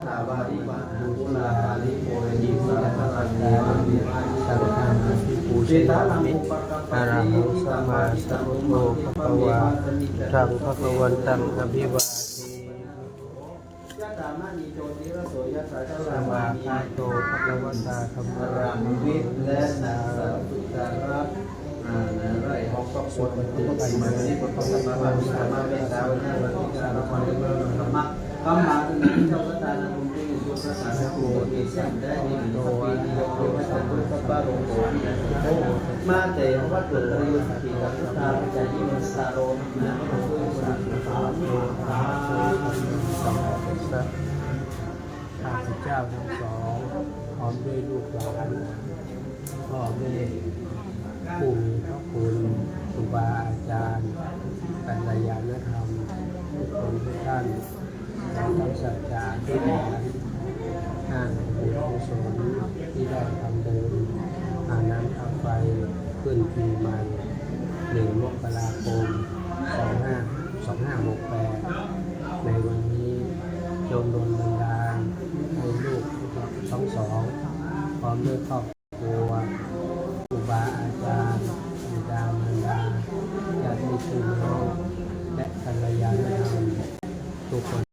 สาวาริวะกุลาภาลิโพยิสัพพะลังเนวะมิวานิสังฆามิปูชยามิอะระหังสัมมาสัมพุทโธภะคะวาทังภะคะวันตังอภิวาเทยะตามานิโจติระโสยะสาจามาคาโตภะคะวตาธัมมารังวิทและนาสัพพุทธาระไรหอกสวดมันตุไปมาที่พระพุทธมาบามิสามาเวสาวนาวันที่สามวันเดือนธรรมะธรรมะที่นี้เจ้าพระตานุติสุภาษาโกติสัมได้ยินโตวิโยโกวัชตุสัพพะโรโกวินาศโตมาเตวัตถุตริยุสติกัสตาปัจจายิมัสสาโรนะโมตุสัพพะสาธุสาธุสัมมาสัมพุทธัสสะข้าพเจ้าทั้งสองพร้อมด้วยลูกหลานพ่อแม่ผู้มีพระคุณครูบาอาจารย์กัลยาณธรรมทุกคนทุกท่านทั้งสัจจะที่ได้ห้างบุญกุศลที่ได้ทำเดินน้ำค่าไฟขึ้นปีใหม่1 มกราคม 2568ในวันนี้จงโดนบันดาลให้ลูกทั้งสองพร้อมด้วยครอบครัวครูบาอาจารย์บิดามารดาญาติพี่น้องและกัลยาณธรรมทุกคน